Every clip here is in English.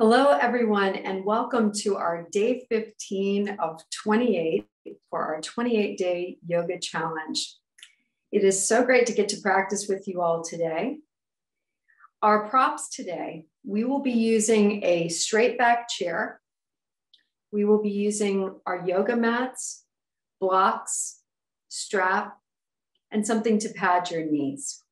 Hello, everyone, and welcome to our day 15 of 28 for our 28-day yoga challenge. It is so great to get to practice with you all today. Our props today, we will be using a straight back chair. We will be using our yoga mats, blocks, strap, and something to pad your knees.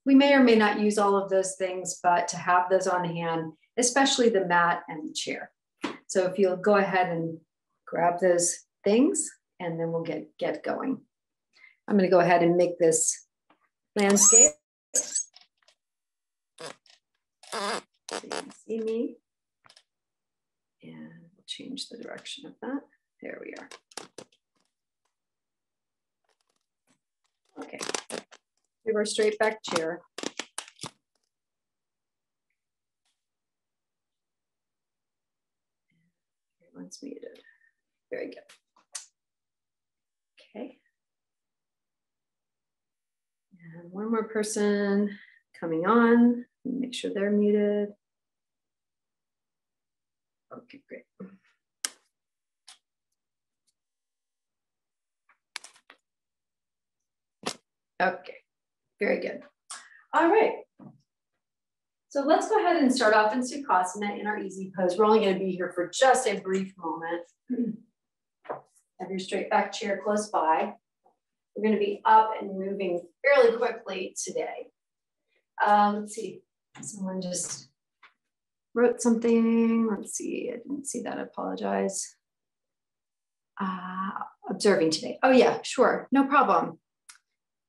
We may or may not use all of those things, but to have those on hand, especially the mat and the chair. So if you'll go ahead and grab those things, and then we'll get going. I'm going to go ahead and make this landscape. So you can see me. And we'll change the direction of that. There we are. Okay. We have our straight back chair. Everyone's muted. Very good. Okay. And one more person coming on. Make sure they're muted. Okay, great. Okay, very good. All right. So let's go ahead and start off in Sukhasana in our easy pose. We're only going to be here for just a brief moment. Have your straight back chair close by. We're going to be up and moving fairly quickly today. Let's see. Someone just wrote something. Let's see. I didn't see that. I apologize. Observing today. Oh yeah, sure. No problem.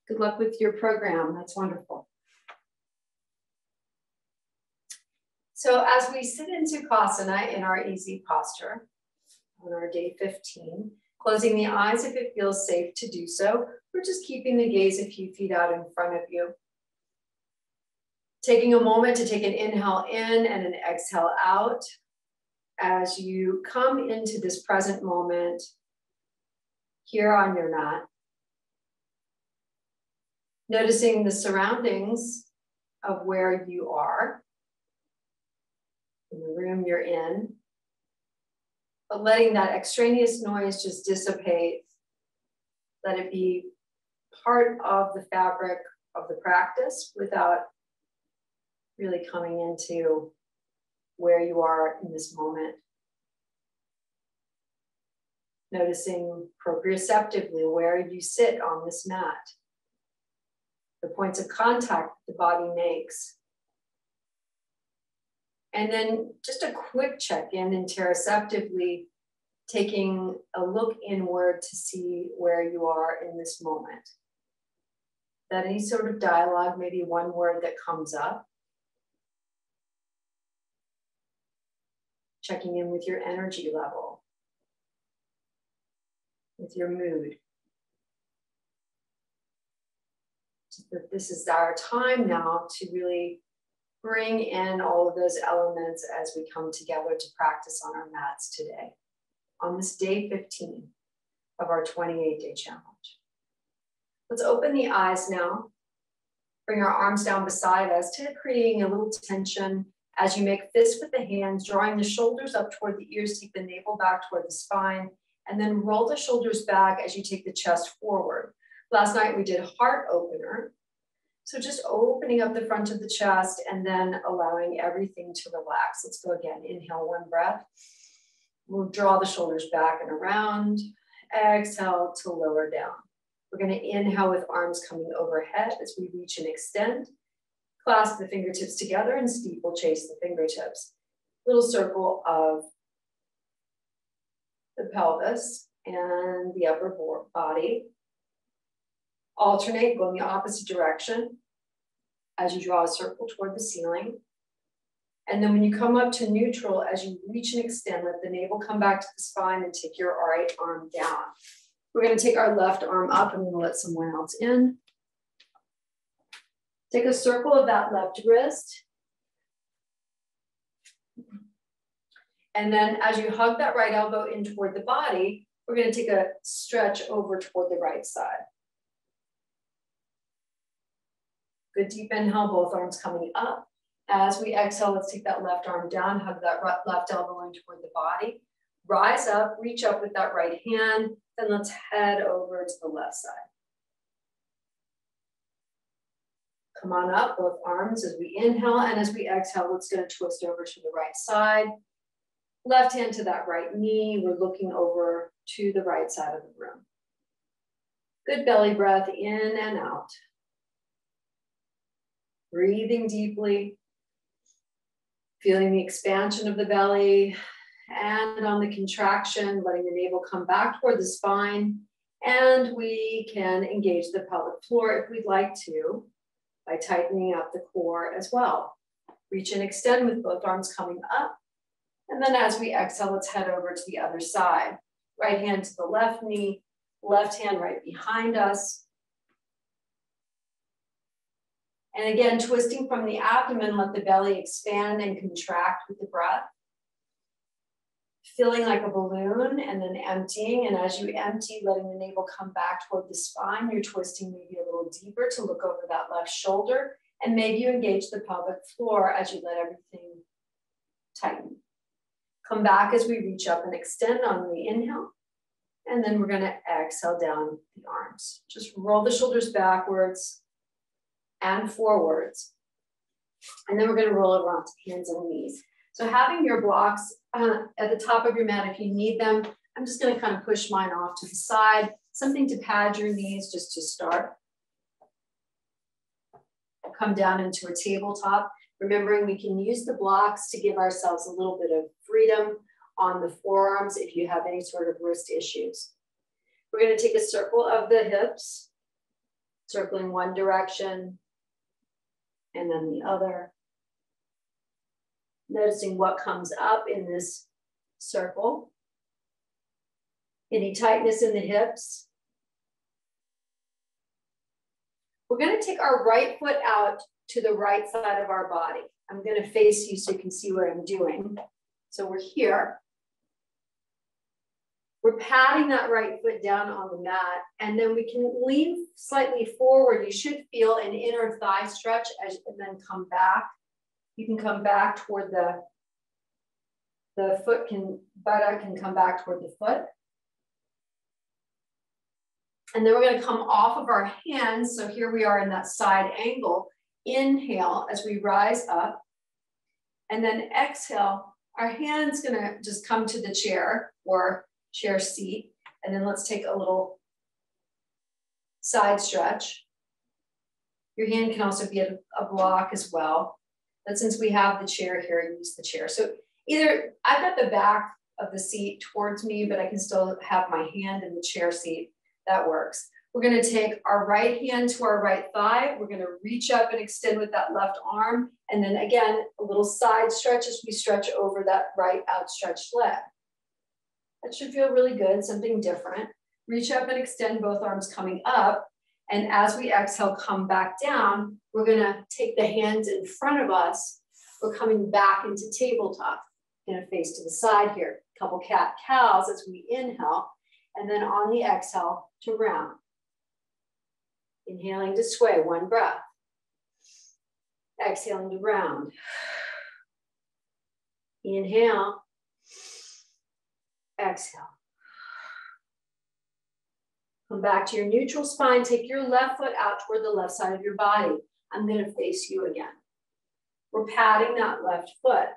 Good luck with your program. That's wonderful. So as we sit in Sukhasana in our easy posture on our day 15, closing the eyes if it feels safe to do so, or just keeping the gaze a few feet out in front of you. Taking a moment to take an inhale in and an exhale out as you come into this present moment here on your mat. Noticing the surroundings of where you are, in the room you're in, but letting that extraneous noise just dissipate. Let it be part of the fabric of the practice without really coming into where you are in this moment. Noticing proprioceptively where you sit on this mat. The points of contact the body makes. And then just a quick check-in interoceptively, taking a look inward to see where you are in this moment. That any sort of dialogue, maybe one word that comes up. Checking in with your energy level, with your mood. So that this is our time now to really bring in all of those elements as we come together to practice on our mats today, on this day 15 of our 28-day challenge. Let's open the eyes now. Bring our arms down beside us, to creating a little tension as you make fists with the hands, drawing the shoulders up toward the ears, take the navel back toward the spine, and then roll the shoulders back as you take the chest forward. Last night we did heart opener. So just opening up the front of the chest and then allowing everything to relax. Let's go again. Inhale, one breath. We'll draw the shoulders back and around. Exhale to lower down. We're going to inhale with arms coming overhead as we reach and extend. Clasp the fingertips together and steeplechase the fingertips. Little circle of the pelvis and the upper body. Alternate, go in the opposite direction as you draw a circle toward the ceiling. And then when you come up to neutral, as you reach and extend, let the navel come back to the spine and take your right arm down. We're going to take our left arm up and we'll let someone else in. Take a circle of that left wrist. And then as you hug that right elbow in toward the body, we're going to take a stretch over toward the right side. Good deep inhale, both arms coming up. As we exhale, let's take that left arm down, hug that left elbow in toward the body. Rise up, reach up with that right hand, then let's head over to the left side. Come on up, both arms as we inhale, and as we exhale, let's go twist over to the right side. Left hand to that right knee, we're looking over to the right side of the room. Good belly breath in and out. Breathing deeply, feeling the expansion of the belly, and on the contraction, letting the navel come back toward the spine. And we can engage the pelvic floor if we'd like to by tightening up the core as well. Reach and extend with both arms coming up. And then as we exhale, let's head over to the other side. Right hand to the left knee, left hand right behind us. And again, twisting from the abdomen, let the belly expand and contract with the breath. Filling like a balloon and then emptying. And as you empty, letting the navel come back toward the spine, you're twisting maybe a little deeper to look over that left shoulder. And maybe you engage the pelvic floor as you let everything tighten. Come back as we reach up and extend on the inhale. And then we're going to exhale down the arms. Just roll the shoulders backwards and forwards. And then we're going to roll it around to hands and knees. So having your blocks at the top of your mat, if you need them, I'm just going to kind of push mine off to the side, something to pad your knees just to start. Come down into a tabletop, remembering we can use the blocks to give ourselves a little bit of freedom on the forearms if you have any sort of wrist issues. We're going to take a circle of the hips, circling one direction and then the other. Noticing what comes up in this circle. Any tightness in the hips. We're going to take our right foot out to the right side of our body. I'm going to face you so you can see what I'm doing. So we're here. We're patting that right foot down on the mat, and then we can lean slightly forward. You should feel an inner thigh stretch and then come back. You can come back toward the buttock can come back toward the foot. And then we're going to come off of our hands. So here we are in that side angle. Inhale as we rise up. And then exhale, our hand's going to just come to the chair or chair seat. And then let's take a little side stretch. Your hand can also be a block as well. But since we have the chair here, use the chair. So either I've got the back of the seat towards me, but I can still have my hand in the chair seat. That works. We're going to take our right hand to our right thigh. We're going to reach up and extend with that left arm. And then again, a little side stretch as we stretch over that right outstretched leg. That should feel really good, something different. Reach up and extend both arms coming up. And as we exhale, come back down, we're going to take the hands in front of us. We're coming back into tabletop. Going to face to the side here. A couple cat-cows as we inhale. And then on the exhale to round. Inhaling to sway, one breath. Exhaling to round. Inhale. Exhale. Come back to your neutral spine. Take your left foot out toward the left side of your body. I'm going to face you again. We're patting that left foot.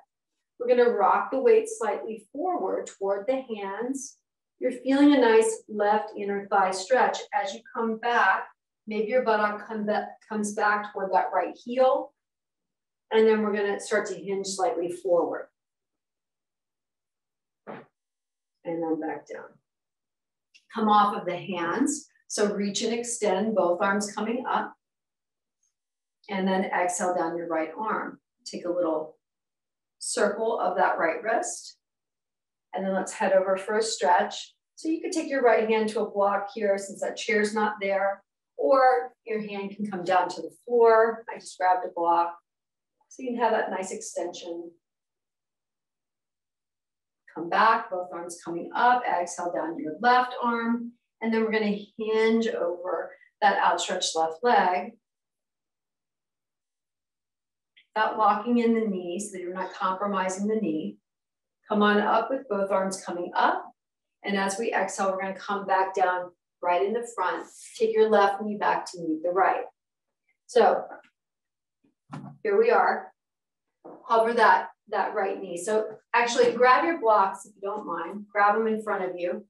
We're going to rock the weight slightly forward toward the hands. You're feeling a nice left inner thigh stretch. As you come back, maybe your buttock comes back toward that right heel. And then we're going to start to hinge slightly forward. And then back down. Come off of the hands. So reach and extend, both arms coming up. And then exhale down your right arm. Take a little circle of that right wrist. And then let's head over for a stretch. So you could take your right hand to a block here since that chair's not there, or your hand can come down to the floor. I just grabbed a block. So you can have that nice extension. Come back, both arms coming up, exhale down your left arm. And then we're going to hinge over that outstretched left leg. without locking in the knee so that you're not compromising the knee. Come on up with both arms coming up. And as we exhale, we're going to come back down right in the front. Take your left knee back to meet the right. So here we are. Hover that right knee. So actually grab your blocks if you don't mind. Grab them in front of you.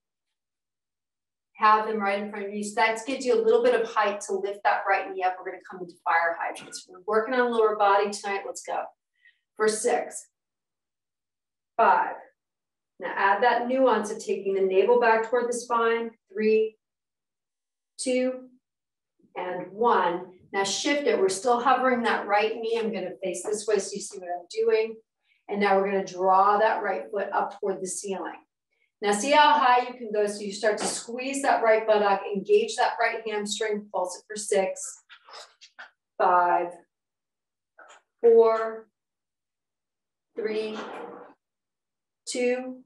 Have them right in front of you. So that gives you a little bit of height to lift that right knee up. We're going to come into fire hydrants. We're working on lower body tonight. Let's go. For 6, 5. Now add that nuance of taking the navel back toward the spine. 3, 2, and 1. Now shift it. We're still hovering that right knee. I'm going to face this way so you see what I'm doing. And now we're going to draw that right foot up toward the ceiling. Now see how high you can go so you start to squeeze that right buttock, engage that right hamstring, pulse it for 6, 5, 4, 3, 2,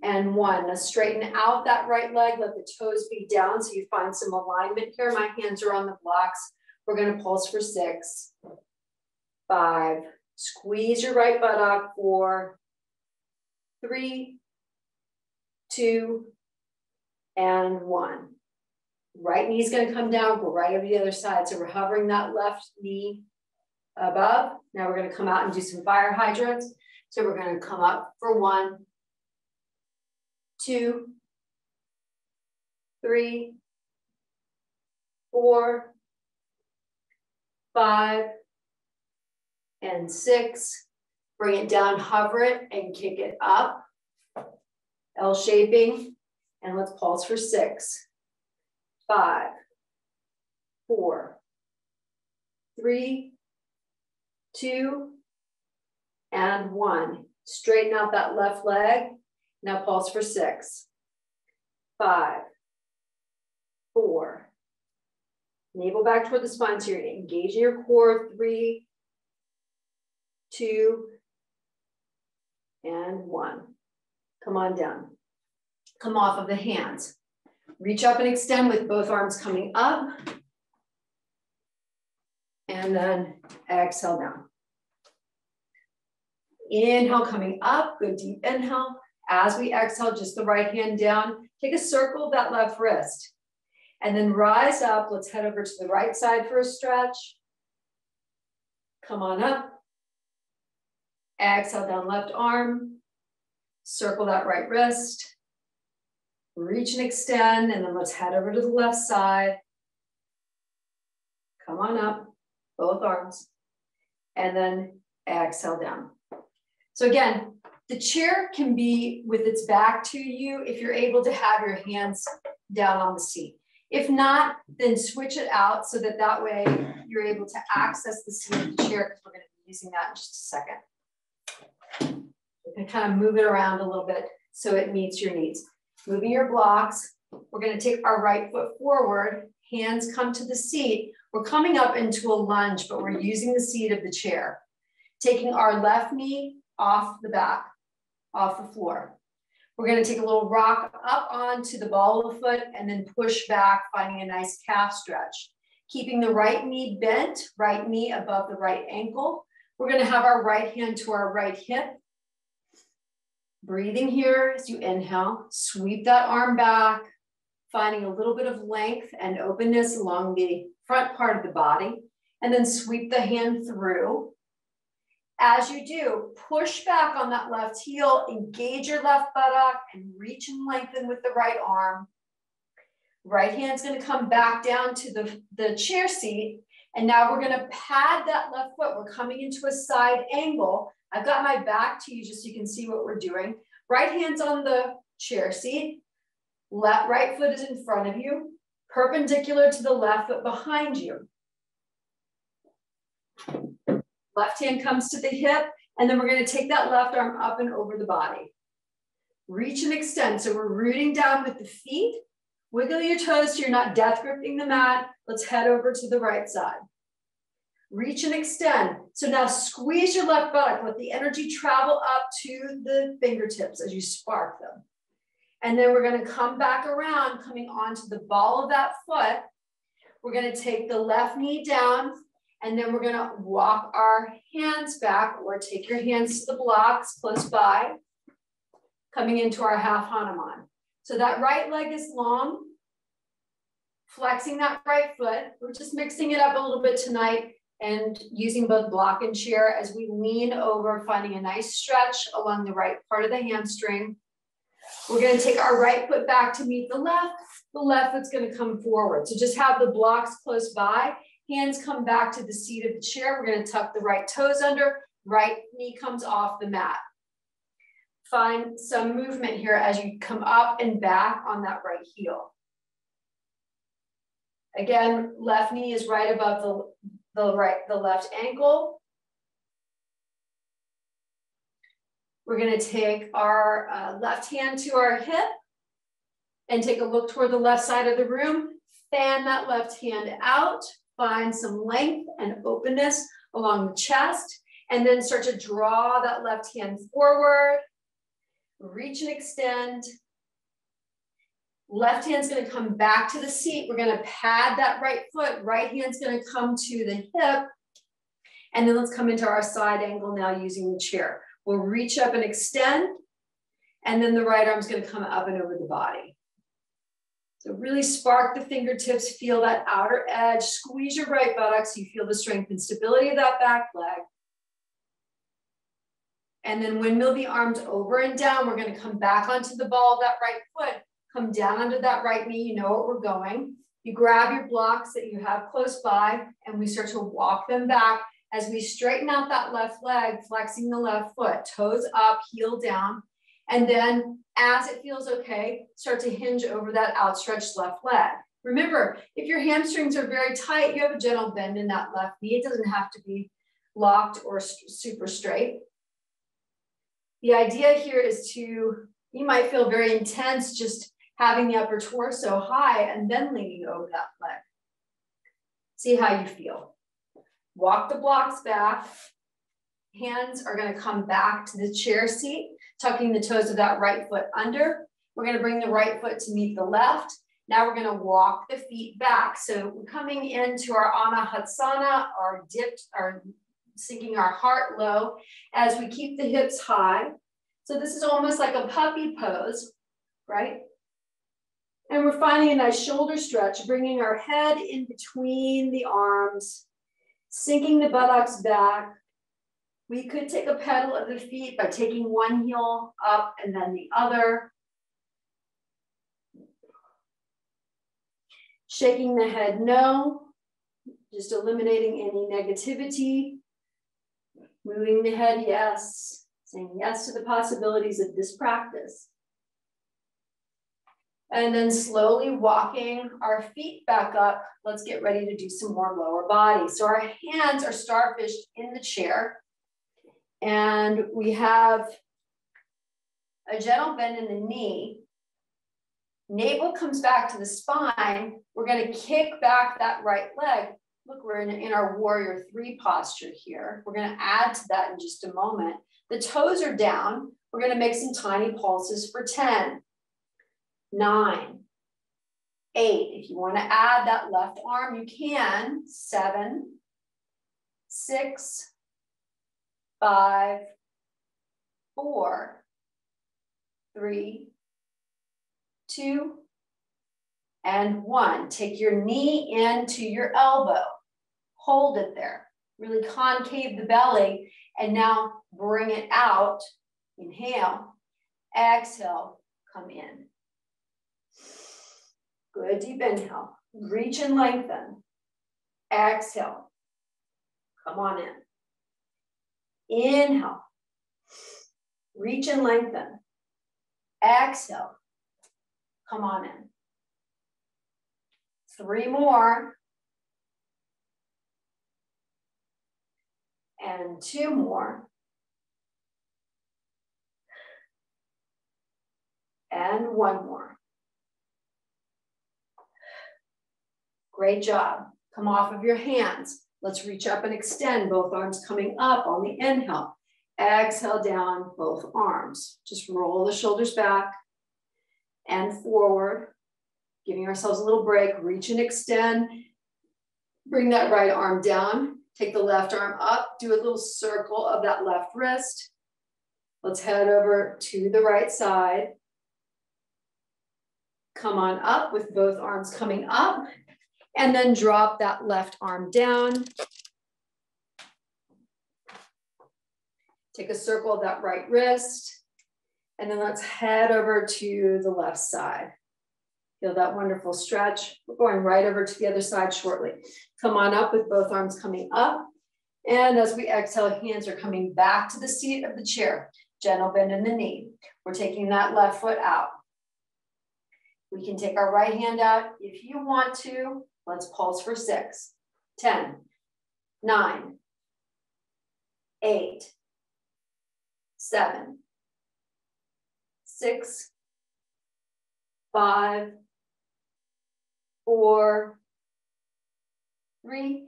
and 1. Now straighten out that right leg, let the toes be down so you find some alignment here. My hands are on the blocks. We're going to pulse for 6, 5, squeeze your right buttock, 4, 3, 2, and 1. Right knee is going to come down, go right over the other side. So we're hovering that left knee above. Now we're going to come out and do some fire hydrants. So we're going to come up for 1, 2, 3, 4, 5, and 6. Bring it down, hover it, and kick it up. L shaping, and let's pulse for 6, 5, 4, 3, 2, and 1. Straighten out that left leg. Now pulse for 6, 5, 4. Navel back toward the spine so you're engaging your core. 3, 2, and 1. Come on down. Come off of the hands. Reach up and extend with both arms coming up. And then exhale down. Inhale, coming up. Good deep inhale. As we exhale, just the right hand down. Take a circle of that left wrist. And then rise up. Let's head over to the right side for a stretch. Come on up. Exhale down left arm. Circle that right wrist. Reach and extend, and then let's head over to the left side. Come on up, both arms. And then exhale down. So again, the chair can be with its back to you if you're able to have your hands down on the seat. If not, then switch it out so that way you're able to access the seat of the chair, because we're going to be using that in just a second. You can kind of move it around a little bit so it meets your needs. Moving your blocks, we're going to take our right foot forward, hands come to the seat. We're coming up into a lunge, but we're using the seat of the chair. Taking our left knee off the back, off the floor. We're going to take a little rock up onto the ball of the foot and then push back, finding a nice calf stretch. Keeping the right knee bent, right knee above the right ankle. We're going to have our right hand to our right hip. Breathing here as you inhale, sweep that arm back, finding a little bit of length and openness along the front part of the body, and then sweep the hand through. As you do, push back on that left heel, engage your left buttock, and reach and lengthen with the right arm. Right hand's going to come back down to the chair seat, and now we're going to pad that left foot. We're coming into a side angle. I've got my back to you just so you can see what we're doing. Right hand's on the chair seat. Right foot is in front of you, perpendicular to the left foot behind you. Left hand comes to the hip, and then we're going to take that left arm up and over the body. Reach and extend. So we're rooting down with the feet. Wiggle your toes so you're not death gripping the mat. Let's head over to the right side. Reach and extend. So now squeeze your left buttock. Let the energy travel up to the fingertips as you spark them. And then we're going to come back around, coming onto the ball of that foot. We're going to take the left knee down And then we're gonna walk our hands back or take your hands to the blocks close by, coming into our half Hanuman. So that right leg is long, flexing that right foot. We're just mixing it up a little bit tonight and using both block and chair as we lean over, finding a nice stretch along the right part of the hamstring. We're gonna take our right foot back to meet the left foot's gonna come forward. So just have the blocks close by, hands come back to the seat of the chair. We're gonna tuck the right toes under, right knee comes off the mat. Find some movement here as you come up and back on that right heel. Again, left knee is right above the left ankle. We're gonna take our left hand to our hip and take a look toward the left side of the room. Fan that left hand out, find some length and openness along the chest, and then start to draw that left hand forward, reach and extend. Left hand's gonna come back to the seat. We're gonna pad that right foot. Right hand's gonna come to the hip. And then let's come into our side angle now using the chair. We'll reach up and extend. And then the right arm's gonna come up and over the body. So really spark the fingertips, feel that outer edge, squeeze your right buttocks so you feel the strength and stability of that back leg. And then windmill the arms over and down. We're gonna come back onto the ball of that right foot. Come down under that right knee, you know where we're going. You grab your blocks that you have close by and we start to walk them back as we straighten out that left leg, flexing the left foot, toes up, heel down. And then as it feels okay, start to hinge over that outstretched left leg. Remember, if your hamstrings are very tight, you have a gentle bend in that left knee. It doesn't have to be locked or super straight. The idea here is you might feel very intense just having the upper torso high and then leaning over that leg. See how you feel. Walk the blocks back. Hands are going to come back to the chair seat, tucking the toes of that right foot under. We're going to bring the right foot to meet the left. Now we're going to walk the feet back. So we're coming into our Anahatsana, or sinking our heart low as we keep the hips high. So this is almost like a puppy pose, right? And we're finding a nice shoulder stretch, bringing our head in between the arms, sinking the buttocks back. We could take a pedal of the feet by taking one heel up and then the other. Shaking the head no, just eliminating any negativity. Moving the head yes, saying yes to the possibilities of this practice. And then slowly walking our feet back up. Let's get ready to do some more lower body. So our hands are starfished in the chair. And we have a gentle bend in the knee. Navel comes back to the spine. We're going to kick back that right leg. Look, we're in our warrior 3 posture here. We're going to add to that in just a moment. The toes are down. We're going to make some tiny pulses for 10. 9, 8. If you want to add that left arm, you can. 7, 6, 5, 4, 3, 2, and 1. Take your knee into your elbow. Hold it there. Really concave the belly. And now bring it out. Inhale. Exhale. Come in. Good deep inhale. Reach and lengthen. Exhale. Come on in. Inhale. Reach and lengthen. Exhale. Come on in. 3 more. And 2 more. And 1 more. Great job. Come off of your hands. Let's reach up and extend, both arms coming up on the inhale. Exhale down, both arms. Just roll the shoulders back and forward, giving ourselves a little break. Reach and extend. Bring that right arm down. Take the left arm up, do a little circle of that left wrist. Let's head over to the right side. Come on up with both arms coming up, and then drop that left arm down. Take a circle of that right wrist, and then let's head over to the left side. Feel that wonderful stretch. We're going right over to the other side shortly. Come on up with both arms coming up. And as we exhale, hands are coming back to the seat of the chair. Gentle bend in the knee. We're taking that left foot out. We can take our right hand out if you want to. Let's pulse for 6, 10, 9, 8, 7, 6, 5, 4, 3,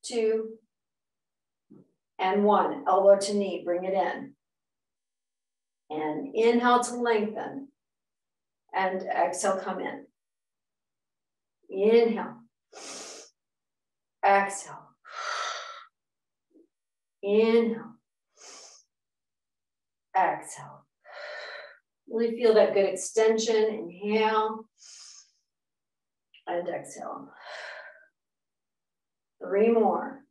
2, and 1. Elbow to knee, bring it in. And inhale to lengthen. And exhale, come in. Inhale. Exhale. Inhale. Exhale. Really feel that good extension. Inhale. And exhale. 3 more.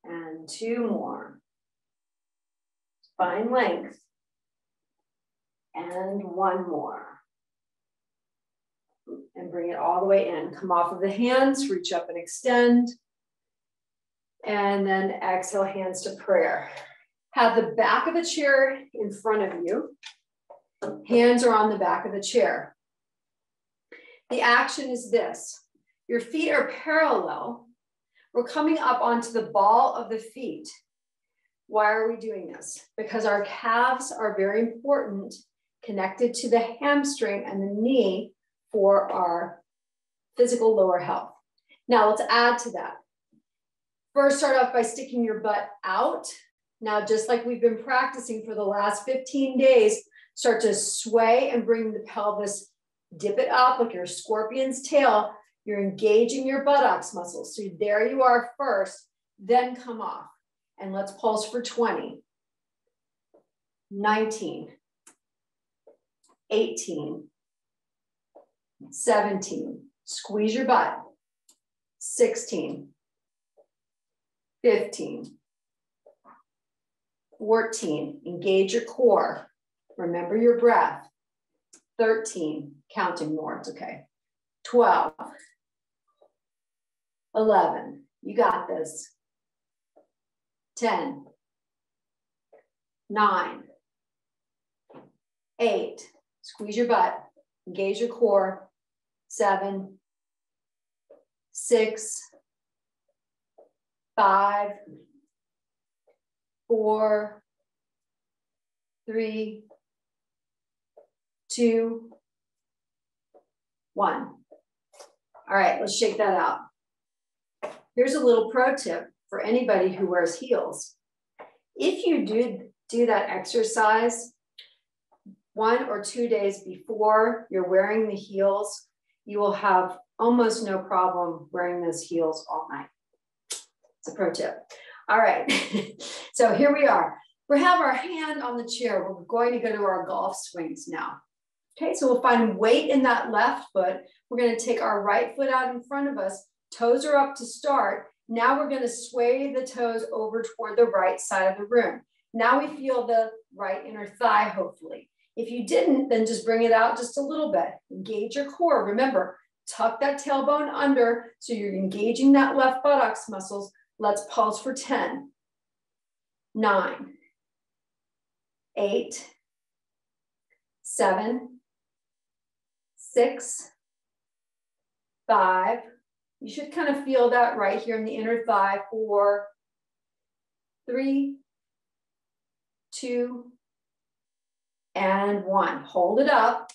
And 2 more. Find length. And 1 more. And bring it all the way in. Come off of the hands, reach up and extend. And then exhale, hands to prayer. Have the back of the chair in front of you. Hands are on the back of the chair. The action is this. Your feet are parallel. We're coming up onto the ball of the feet. Why are we doing this? Because our calves are very important, connected to the hamstring and the knee for our physical lower health. Now let's add to that. First, start off by sticking your butt out. Now, just like we've been practicing for the last 15 days, start to sway and bring the pelvis, dip it up like your scorpion's tail. You're engaging your buttocks muscles. So there you are first, then come off. And let's pulse for 20, 19, 18, 17, squeeze your butt, 16, 15, 14, engage your core, remember your breath, 13, counting more, it's okay, 12, 11, you got this, 10, 9, 8, squeeze your butt, engage your core, 7, 6, 5, 4, 3, 2, 1. All right, let's shake that out. Here's a little pro tip for anybody who wears heels. If you do that exercise 1 or 2 days before you're wearing the heels, you will have almost no problem wearing those heels all night. It's a pro tip. All right, so here we are. We have our hand on the chair. We're going to go to our golf swings now. Okay, so we'll find weight in that left foot. We're going to take our right foot out in front of us. Toes are up to start. Now we're going to sway the toes over toward the right side of the room. Now we feel the right inner thigh, hopefully. If you didn't, then just bring it out just a little bit. Engage your core. Remember, tuck that tailbone under so you're engaging that left buttocks muscles. Let's pulse for 10, 9, 8, 7, 6, 5. You should kind of feel that right here in the inner thigh. 4, 3, 2, and 1. Hold it up.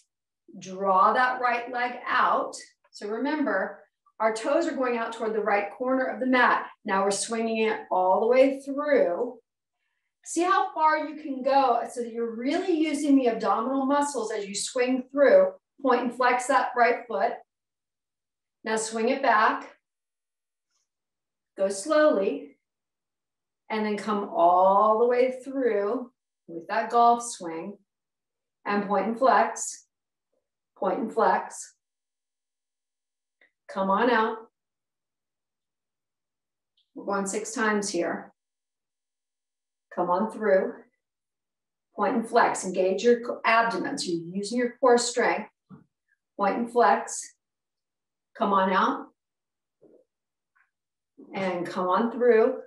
Draw that right leg out. So remember, our toes are going out toward the right corner of the mat. Now we're swinging it all the way through. See how far you can go so that you're really using the abdominal muscles as you swing through. Point and flex that right foot. Now swing it back. Go slowly. And then come all the way through with that golf swing. And point and flex. Point and flex. Come on out. We're going 6 times here. Come on through. Point and flex. Engage your abdomen. So you're using your core strength. Point and flex. Come on out. And come on through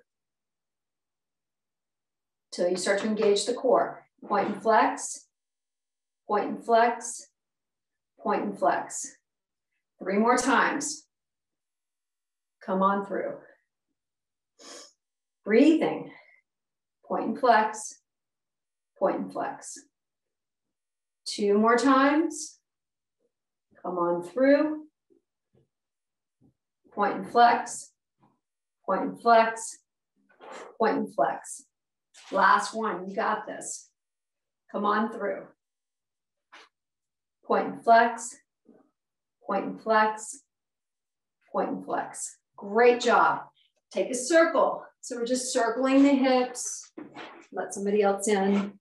till you start to engage the core. Point and flex. Point and flex. Point and flex. 3 more times. Come on through. Breathing. Point and flex. Point and flex. 2 more times. Come on through. Point and flex. Point and flex. Point and flex. Last one. You got this. Come on through. Point and flex. Point and flex. Point and flex. Great job. Take a circle. So we're just circling the hips. Let somebody else in.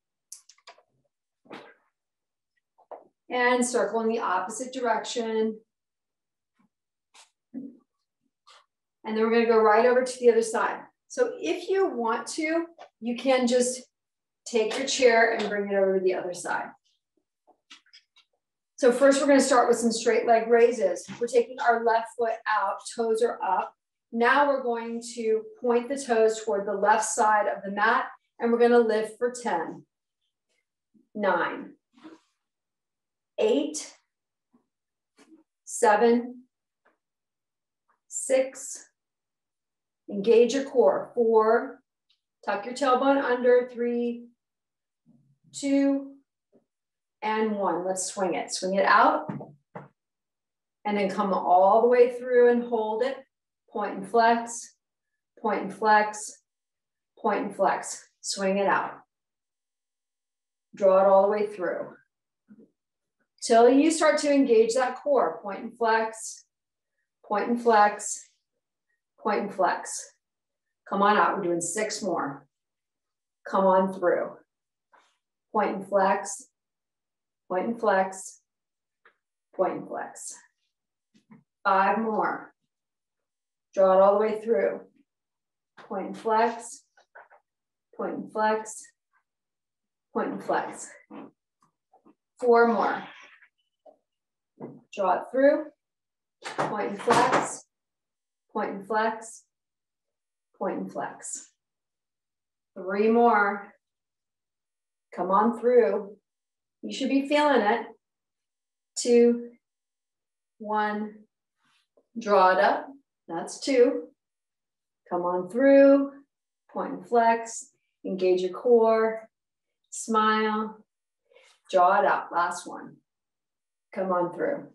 And circle in the opposite direction. And then we're going to go right over to the other side. So if you want to, you can just take your chair and bring it over to the other side. So first we're going to start with some straight leg raises. We're taking our left foot out, toes are up. Now we're going to point the toes toward the left side of the mat, and we're going to lift for 10, 9, 8, 7, 6, engage your core, 4, tuck your tailbone under, 3, 2, and 1. Let's swing it. Swing it out, and then come all the way through and hold it. Point and flex, point and flex, point and flex. Swing it out. Draw it all the way through. Till you start to engage that core. Point and flex, point and flex, point and flex. Come on out. We're doing 6 more. Come on through. Point and flex, point and flex, point and flex. 5 more. Draw it all the way through. Point and flex, point and flex, point and flex. 4 more. Draw it through. Point and flex, point and flex, point and flex. 3 more. Come on through. You should be feeling it. 2, 1. Draw it up. That's 2. Come on through. Point and flex. Engage your core. Smile. Draw it out. Last one. Come on through.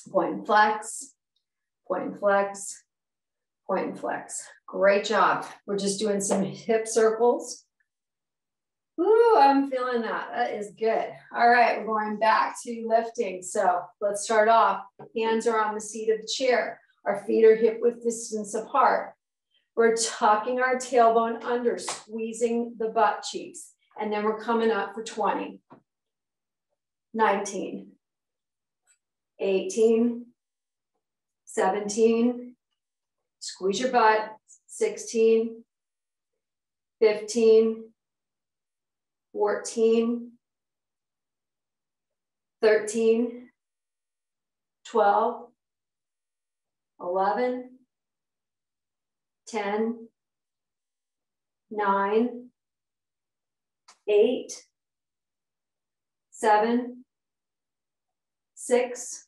Point and flex. Point and flex. Point and flex. Great job. We're just doing some hip circles. Ooh, I'm feeling that. That is good. All right, we're going back to lifting. So let's start off. Hands are on the seat of the chair. Our feet are hip width distance apart. We're tucking our tailbone under, squeezing the butt cheeks. And then we're coming up for 20, 19, 18, 17, squeeze your butt, 16, 15, 14, 13, 12, 11, 10, 9, 8, 7, 6,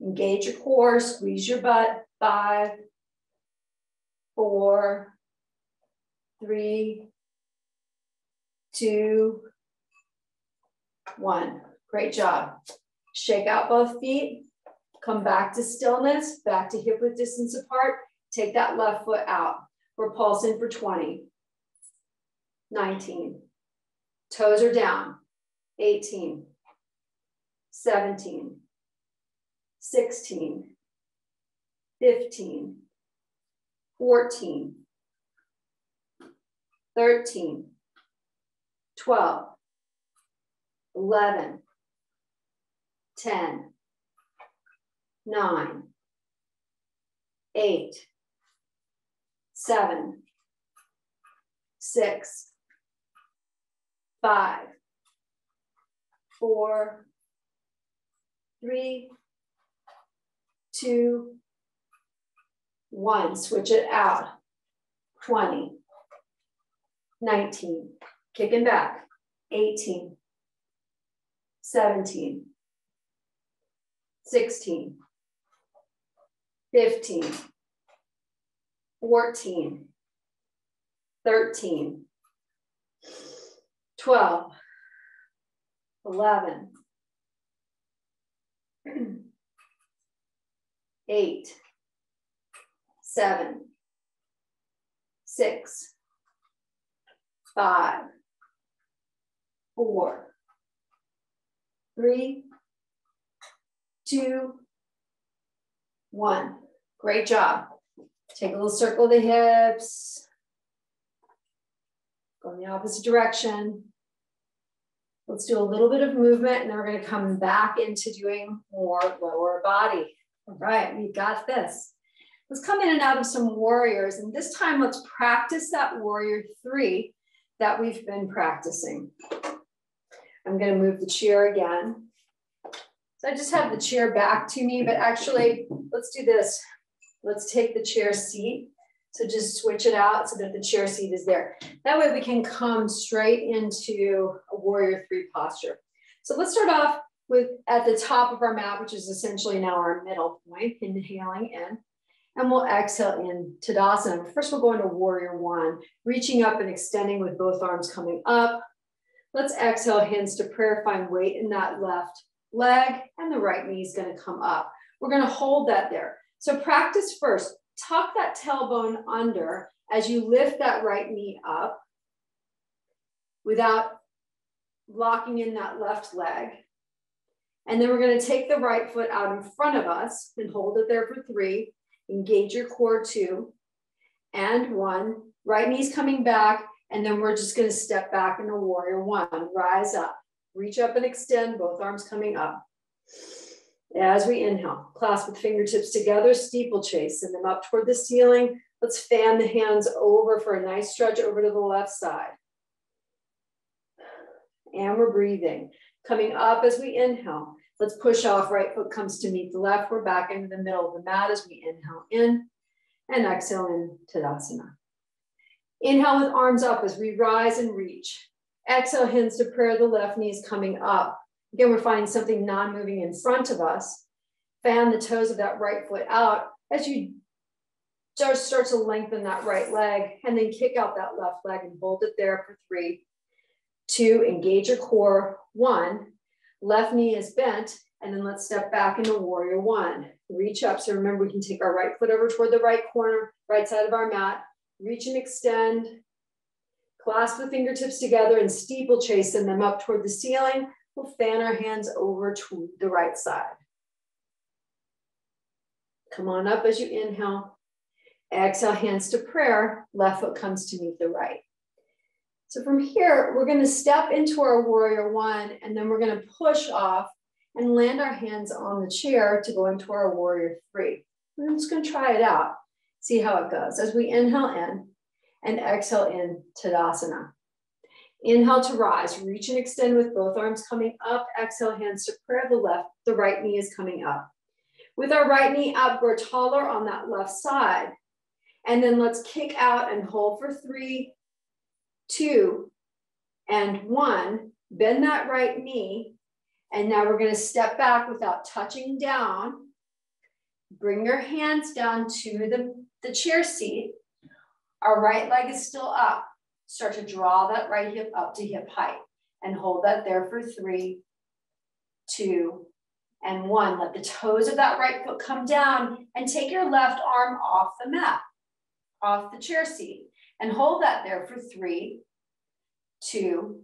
engage your core, squeeze your butt, 5, 4, 3, 2, 1. Great job. Shake out both feet. Come back to stillness, back to hip width distance apart. Take that left foot out. We're pulsing for 20, 19. Toes are down. 18, 17, 16, 15, 14, 13, 12, 11, 10, 9, 8, 7, 6, 5, 4, 3, 2, 1. Switch it out. 20, 19, kicking back. 18, 17, 16, 15, 14, 13, 12, 11, 8, 7, 6, 5, 4, 3, 2, 1. Great job. Take a little circle of the hips. Go in the opposite direction. Let's do a little bit of movement, and then we're going to come back into doing more lower body. All right, we got this. Let's come in and out of some warriors, and this time let's practice that warrior 3 that we've been practicing. I'm going to move the chair again. So I just have the chair back to me, but actually, let's do this. Let's take the chair seat. So just switch it out so that the chair seat is there. That way we can come straight into a warrior 3 posture. So let's start off with at the top of our mat, which is essentially now our middle point, inhaling in. And we'll exhale in Tadasana. First, we'll go into warrior 1, reaching up and extending with both arms coming up. Let's exhale, hands to prayer, find weight in that left leg, and the right knee is going to come up. We're going to hold that there. So practice first. Tuck that tailbone under as you lift that right knee up without locking in that left leg. And then we're going to take the right foot out in front of us and hold it there for 3. Engage your core 2 and 1. Right knee's coming back, and then we're just going to step back into warrior 1. Rise up. Reach up and extend, both arms coming up. As we inhale, clasp with fingertips together, steeplechase, send them up toward the ceiling. Let's fan the hands over for a nice stretch over to the left side. And we're breathing. Coming up as we inhale. Let's push off, right foot comes to meet the left. We're back into the middle of the mat as we inhale in and exhale in Tadasana. Inhale with arms up as we rise and reach. Exhale, hands to prayer, the left knee is coming up. Again, we're finding something non-moving in front of us. Fan the toes of that right foot out as you just start to lengthen that right leg, and then kick out that left leg and hold it there for 3, 2, engage your core, 1, left knee is bent, and then let's step back into warrior 1. Reach up, so remember we can take our right foot over toward the right corner, right side of our mat, reach and extend, clasp the fingertips together and steeplechase, send them up toward the ceiling. We'll fan our hands over to the right side. Come on up as you inhale. Exhale, hands to prayer. Left foot comes to meet the right. So from here, we're going to step into our warrior 1, and then we're going to push off and land our hands on the chair to go into our warrior 3. We're just going to try it out, see how it goes. As we inhale in and exhale in Tadasana. Inhale to rise, reach and extend with both arms coming up. Exhale, hands to prayer, the right knee is coming up. With our right knee up, we're taller on that left side. And then let's kick out and hold for 3, 2, and 1. Bend that right knee. And now we're going to step back without touching down. Bring your hands down to the chair seat. Our right leg is still up. Start to draw that right hip up to hip height and hold that there for 3, 2, and 1. Let the toes of that right foot come down and take your left arm off the mat, off the chair seat, and hold that there for 3, 2,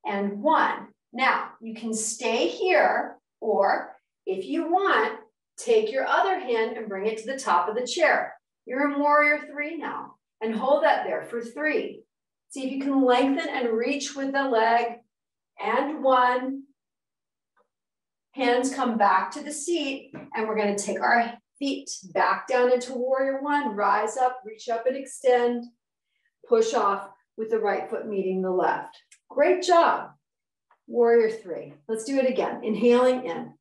and 1. Now, you can stay here, or If you want, take your other hand and bring it to the top of the chair. You're in warrior 3 now, and hold that there for 3. See if you can lengthen and reach with the leg, and 1. Hands come back to the seat, and we're going to take our feet back down into warrior 1, rise up, reach up and extend, push off with the right foot meeting the left. Great job. Warrior 3. Let's do it again. Inhaling in,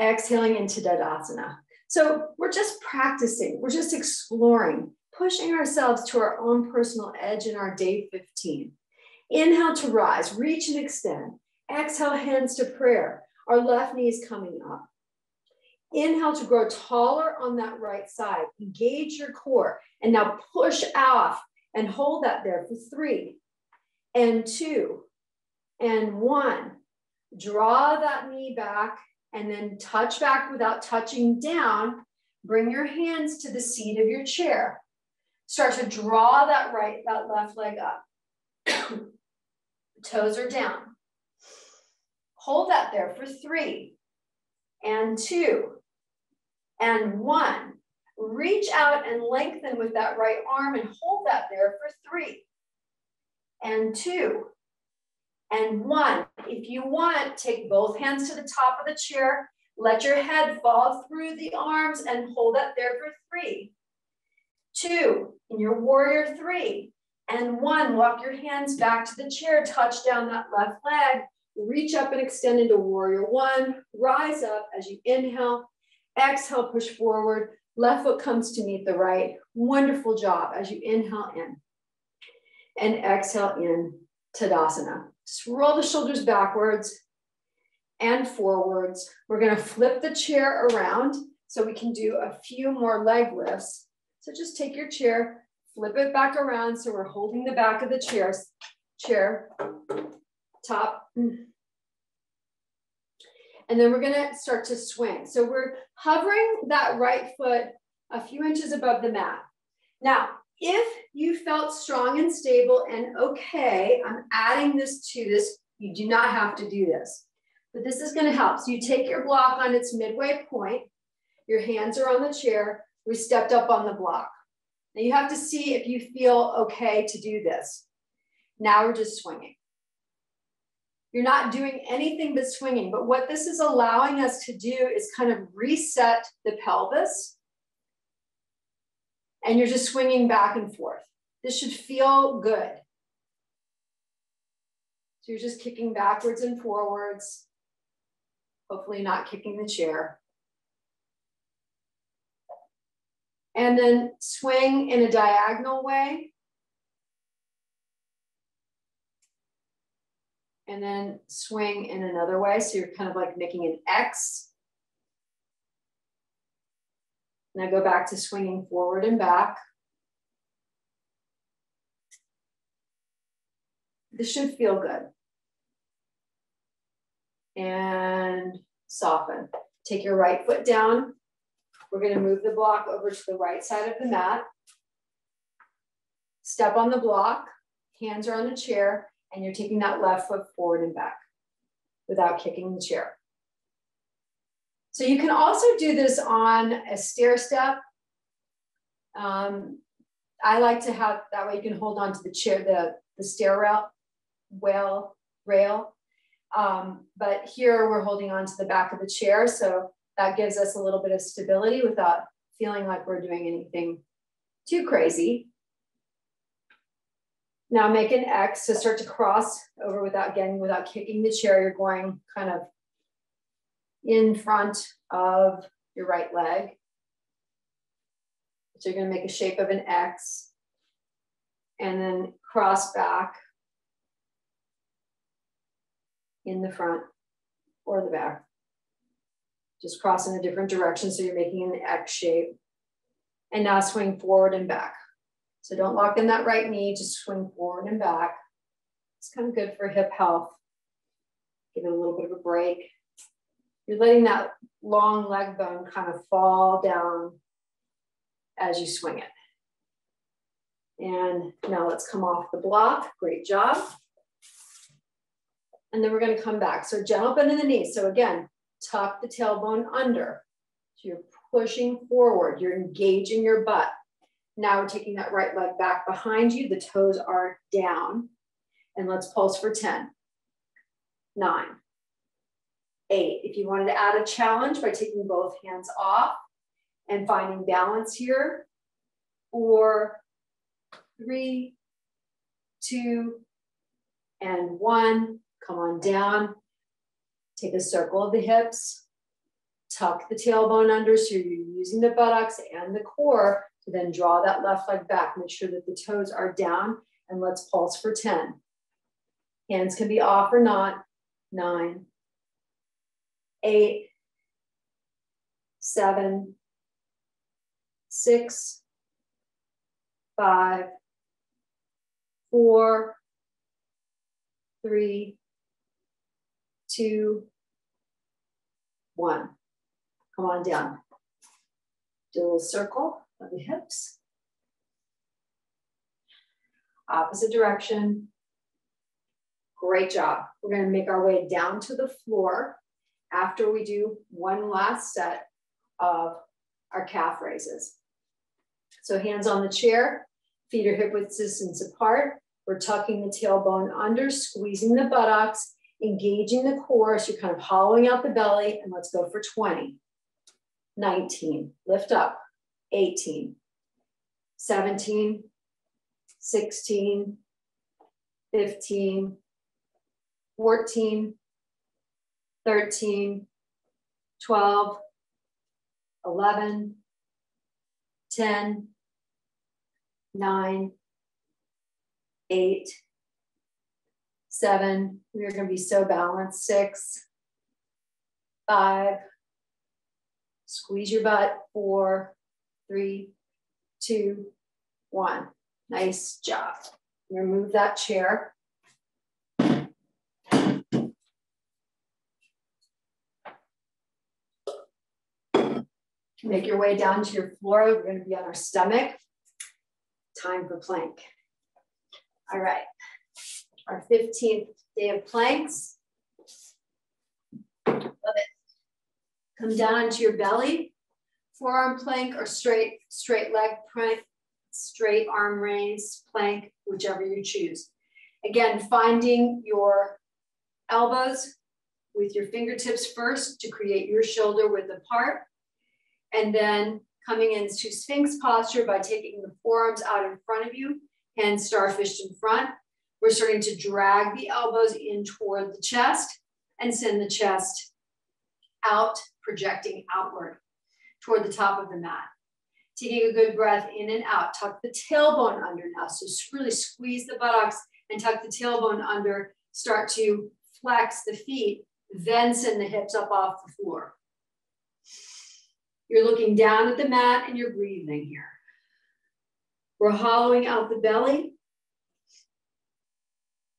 exhaling into Tadasana. So we're just practicing, we're just exploring, pushing ourselves to our own personal edge in our day 15. Inhale to rise, reach and extend. Exhale, hands to prayer. Our left knee is coming up. Inhale to grow taller on that right side. Engage your core. And now push off and hold that there for 3 and 2 and 1. Draw that knee back and then touch back without touching down. Bring your hands to the seat of your chair. Start to draw that left leg up. Toes are down. Hold that there for 3 and 2 and 1. Reach out and lengthen with that right arm and hold that there for 3 and 2 and 1. If you want, take both hands to the top of the chair. Let your head fall through the arms and hold that there for 3, 2, in your warrior 3 and 1. Walk your hands back to the chair, touch down that left leg. Reach up and extend into warrior 1. Rise up as you inhale. Exhale, push forward. Left foot comes to meet the right. Wonderful job as you inhale in. And exhale in Tadasana. Just roll the shoulders backwards and forwards. We're going to flip the chair around so we can do a few more leg lifts. So just take your chair, flip it back around so we're holding the back of the chair, top. And then we're going to start to swing. So we're hovering that right foot a few inches above the mat. Now, if you felt strong and stable and okay, I'm adding this to this. You do not have to do this, but this is going to help. So you take your block on its midway point. Your hands are on the chair. We stepped up on the block. Now you have to see if you feel okay to do this. Now we're just swinging. You're not doing anything but swinging, but what this is allowing us to do is kind of reset the pelvis. And you're just swinging back and forth. This should feel good. So you're just kicking backwards and forwards, hopefully not kicking the chair. And then swing in a diagonal way. And then swing in another way. So you're kind of like making an X. Now go back to swinging forward and back. This should feel good. And soften. Take your right foot down. We're going to move the block over to the right side of the mat. Step on the block. Hands are on the chair. And you're taking that left foot forward and back without kicking the chair. So you can also do this on a stair step. I like to have, that way you can hold on to the chair, the stair rail. But here we're holding on to the back of the chair. So that gives us a little bit of stability without feeling like we're doing anything too crazy. Now make an X to start to cross over without kicking the chair. You're going kind of in front of your right leg. So you're going to make a shape of an X and then cross back in the front or the back. Just cross in a different direction. So you're making an X shape. And now swing forward and back. So don't lock in that right knee, just swing forward and back. It's kind of good for hip health. Give it a little bit of a break. You're letting that long leg bone kind of fall down as you swing it. And now let's come off the block. Great job. And then we're going to come back. So gentle bend in the knees. So again, tuck the tailbone under. So you're pushing forward, you're engaging your butt. Now we're taking that right leg back behind you, the toes are down, and let's pulse for 10, 9, 8. If you wanted to add a challenge by taking both hands off and finding balance here, 4, 3, 2, and 1. Come on down. Take a circle of the hips. Tuck the tailbone under so you're using the buttocks and the core to then draw that left leg back. Make sure that the toes are down, and let's pulse for 10. Hands can be off or not. 9, 8, 7, 6, 5, 4, 3, 2, 1. Come on down. Do a little circle of the hips. Opposite direction. Great job. We're going to make our way down to the floor after we do one last set of our calf raises. So hands on the chair, feet are hip width distance apart. We're tucking the tailbone under, squeezing the buttocks, engaging the core, so you're kind of hollowing out the belly, and let's go for 20. 19, lift up. 18, 17, 16, 15, 14, 13, 12, 11, 10, 9, 8, 7, we are going to be so balanced, 6, 5, squeeze your butt, 4, 3, 2, 1. Nice job. Remove that chair. Make your way down to your floor. We're going to be on our stomach. Time for plank. All right. Our 15th day of planks. Love it. Come down onto your belly. Forearm plank or straight leg plank, straight arm raise plank, whichever you choose. Again, finding your elbows with your fingertips first to create your shoulder width apart. And then coming into Sphinx posture by taking the forearms out in front of you, hands starfished in front. We're starting to drag the elbows in toward the chest and send the chest out, projecting outward toward the top of the mat. Taking a good breath in and out. Tuck the tailbone under now. So really squeeze the buttocks and tuck the tailbone under. Start to flex the feet, then send the hips up off the floor. You're looking down at the mat and you're breathing here. We're hollowing out the belly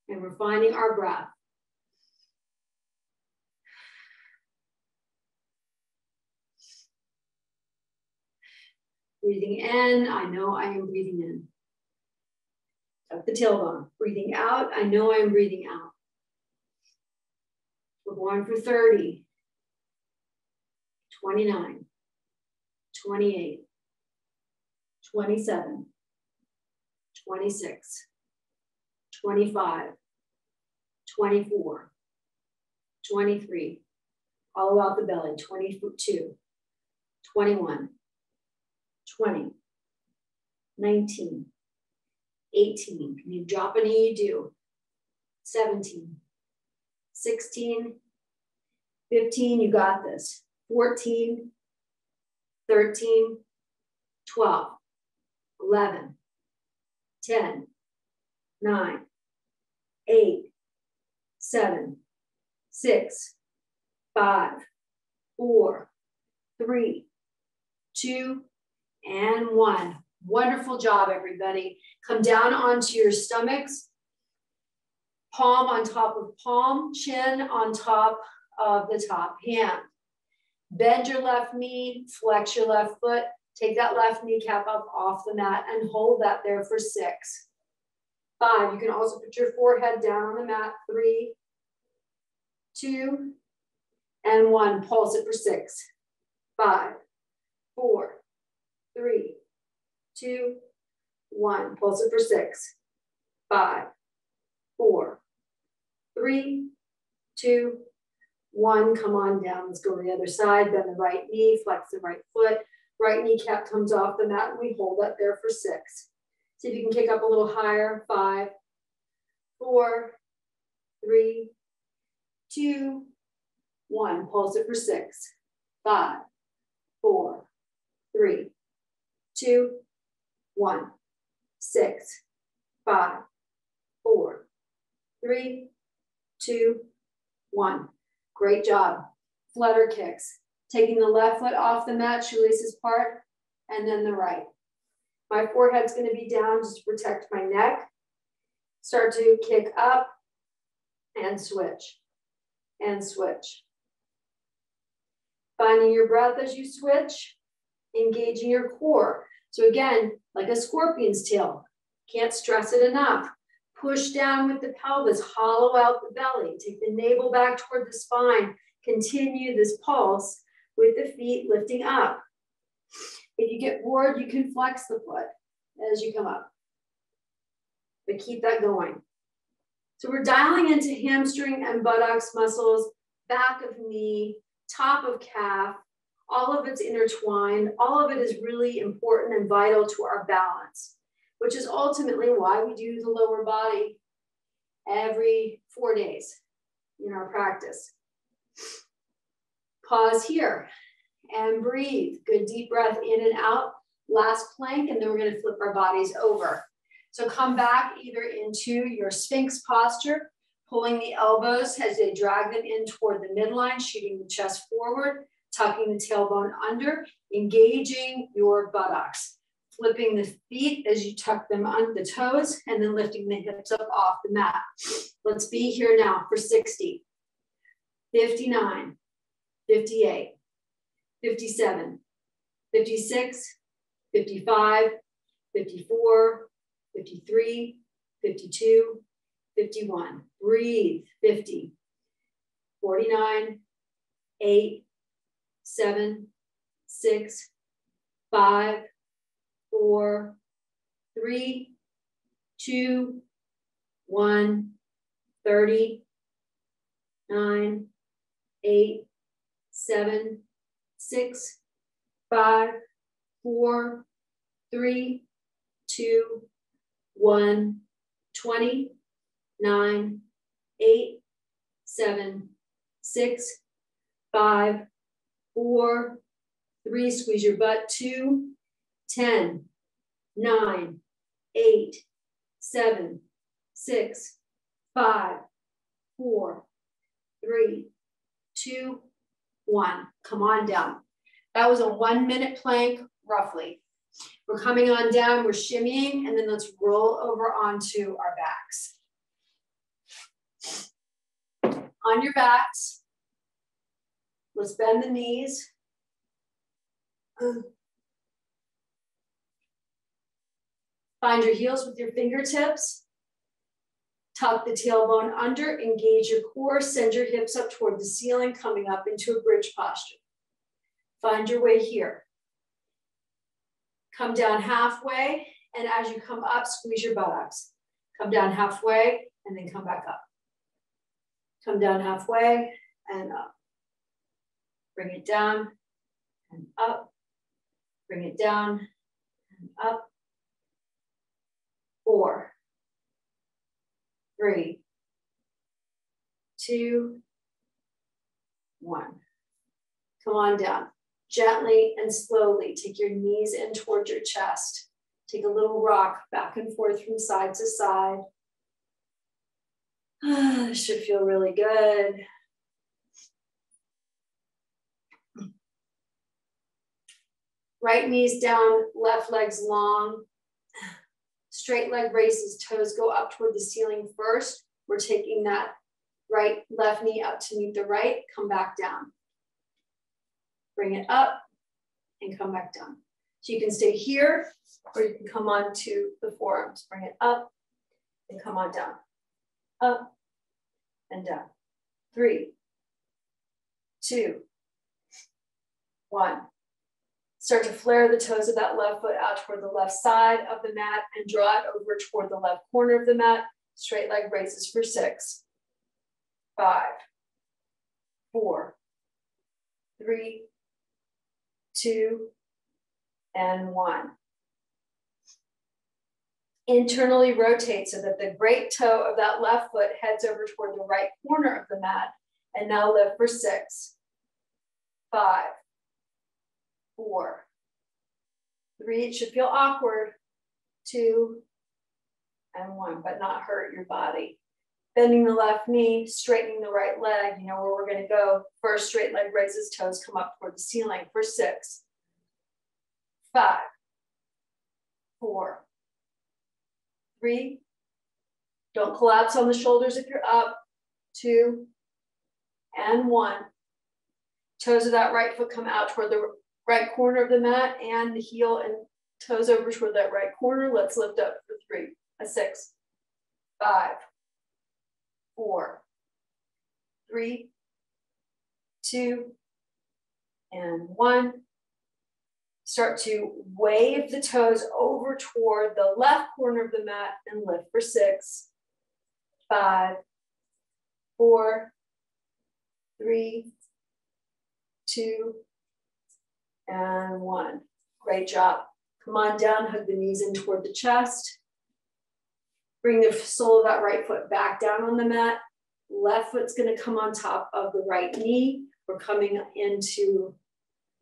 and we're finding our breath. Breathing in, I know I am breathing in. Tuck the tailbone. Breathing out, I know I'm breathing out. We're going for 30, 29, 28, 27, 26, 25, 24, 23, hollow out the belly, 22, 21, 20, 19, 18, can you drop a knee? You do. 17, 16, 15, you got this. 14, 13, 12, 11, 10, 9, 8, 7, 6, 5, 4, 3, 2, and 1. Wonderful job, everybody. Come down onto your stomachs. Palm on top of palm, chin on top of the top hand. Bend your left knee, flex your left foot. Take that left kneecap up off the mat and hold that there for 6. 5, you can also put your forehead down on the mat. 3, 2, and 1. Pulse it for 6, 5, 4, 3, 2, 1. Pulse it for 6, 5, 4, 3, 2, 1. Come on down. Let's go to the other side. Bend the right knee, flex the right foot. Right kneecap comes off the mat, and we hold that there for 6. See if you can kick up a little higher. 5, 4, 3, 2, 1. Pulse it for 6, 5, 4, 3, 2, 1. 6, 5, 4, 3, 2, 1. Great job. Flutter kicks. Taking the left foot off the mat, shoelaces part, and then the right. My forehead's going to be down just to protect my neck. Start to kick up and switch, and switch. Finding your breath as you switch, engaging your core. So again, like a scorpion's tail, can't stress it enough. Push down with the pelvis, hollow out the belly, take the navel back toward the spine. Continue this pulse with the feet lifting up. If you get bored, you can flex the foot as you come up, but keep that going. So we're dialing into hamstring and buttocks muscles, back of knee, top of calf, all of it's intertwined. All of it is really important and vital to our balance, which is ultimately why we do the lower body every 4 days in our practice. Pause here and breathe. Good deep breath in and out. Last plank, and then we're going to flip our bodies over. So come back either into your Sphinx posture, pulling the elbows as they drag them in toward the midline, shooting the chest forward, tucking the tailbone under, engaging your buttocks, flipping the feet as you tuck them under the toes, and then lifting the hips up off the mat. Let's be here now for 60, 59, 58, 57, 56, 55, 54, 53, 52, 51. Breathe. 50, 49, 8, 7, 6, 5, 4, 3, 2, 1, 30, 9, 8, 7, 6, 5, 4, 3, 2, 1, 20, 9, 8, 7, 6, 5, 4, 3, squeeze your butt, 2, 10, 9, 8, 7, 6, 5, 4, 3, 2, 1. Come on down. That was a 1 minute plank, roughly. We're coming on down, we're shimmying, and then let's roll over onto our backs. On your backs, let's bend the knees. Find your heels with your fingertips. Tuck the tailbone under, engage your core, send your hips up toward the ceiling, coming up into a bridge posture. Find your way here. Come down halfway, and as you come up, squeeze your buttocks. Come down halfway, and then come back up. Come down halfway, and up. Bring it down, and up. Bring it down, and up. 4, 3, 2, 1. Come on down. Gently and slowly take your knees in towards your chest. Take a little rock back and forth from side to side. This should feel really good. Right knees down, left leg's long. Straight leg raises, toes go up toward the ceiling first. We're taking that left knee up to meet the right, come back down. Bring it up and come back down. So you can stay here or you can come on to the forearms. Bring it up and come on down. Up and down. 3, 2, 1. Start to flare the toes of that left foot out toward the left side of the mat and draw it over toward the left corner of the mat. Straight leg raises for 6, 5, 4, 3, 2, and 1. Internally rotate so that the great toe of that left foot heads over toward the right corner of the mat. And now lift for 6, 5, 4, 3. It should feel awkward. 2, and 1, but not hurt your body. Bending the left knee, straightening the right leg. You know where we're going to go. First, straight leg raises, toes come up toward the ceiling for 6, 5, 4, 3. Don't collapse on the shoulders if you're up. 2, and 1. Toes of that right foot come out toward the right corner of the mat and the heel and toes over toward that right corner. Let's lift up for 3, 6, 5, 4, 3, 2, and 1. Start to wave the toes over toward the left corner of the mat and lift for 6, 5, 4, 3, 2, and 1. Great job. Come on down, hug the knees in toward the chest. Bring the sole of that right foot back down on the mat. Left foot's going to come on top of the right knee. We're coming into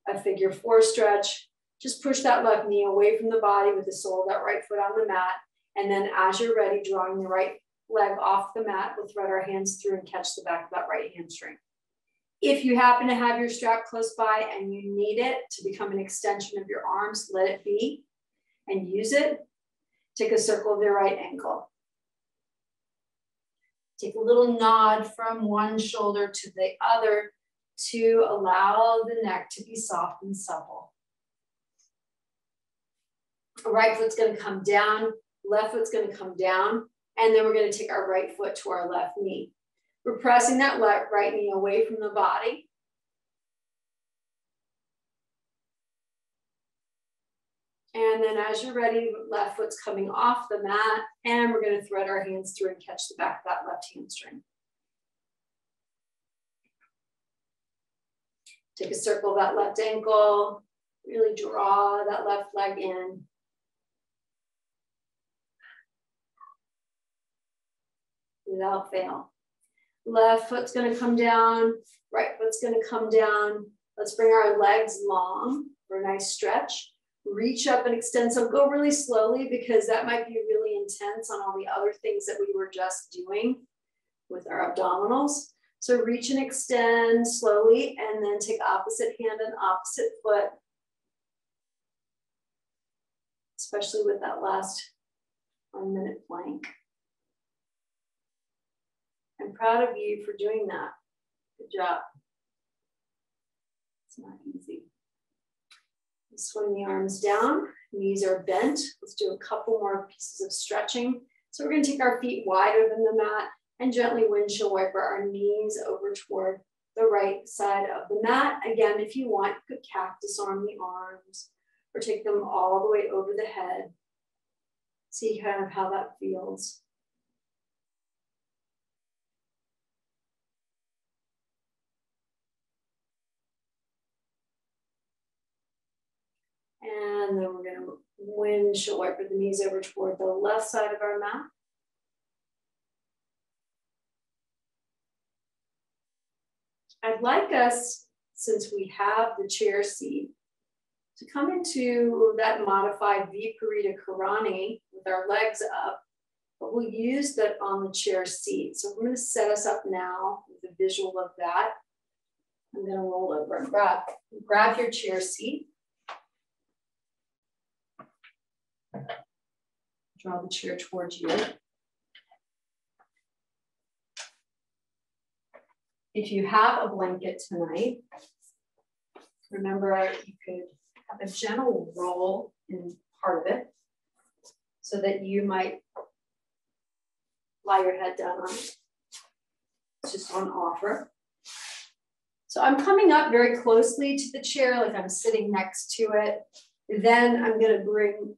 a figure 4 stretch. Just push that left knee away from the body with the sole of that right foot on the mat. And then as you're ready, drawing the right leg off the mat, we'll thread our hands through and catch the back of that right hamstring. If you happen to have your strap close by and you need it to become an extension of your arms, let it be and use it. Take a circle of your right ankle. Take a little nod from one shoulder to the other to allow the neck to be soft and supple. Right foot's going to come down, left foot's going to come down, and then we're going to take our right foot to our left knee. We're pressing that right knee away from the body. And then as you're ready, left foot's coming off the mat, and we're going to thread our hands through and catch the back of that left hamstring. Take a circle of that left ankle, really draw that left leg in. Without fail. Left foot's going to come down, right foot's going to come down. Let's bring our legs long for a nice stretch. Reach up and extend. So go really slowly because that might be really intense on all the other things that we were just doing with our abdominals. So reach and extend slowly and then take opposite hand and opposite foot, especially with that last 1 minute plank. I'm proud of you for doing that. Good job. It's not easy. Swing the arms down, knees are bent. Let's do a couple more pieces of stretching. So we're going to take our feet wider than the mat and gently windshield wiper our knees over toward the right side of the mat. Again, if you want, you could cactus arm the arms or take them all the way over the head. See kind of how that feels. And then we're going to windshield wiper the knees over toward the left side of our mat. I'd like us, since we have the chair seat, to come into that modified Viparita Karani with our legs up, but we'll use that on the chair seat. So we're going to set us up now with a visual of that. I'm going to roll over and grab your chair seat. Draw the chair towards you. If you have a blanket tonight, remember you could have a gentle roll in part of it so that you might lie your head down on it. It's just on offer. So I'm coming up very closely to the chair, like I'm sitting next to it. Then I'm going to bring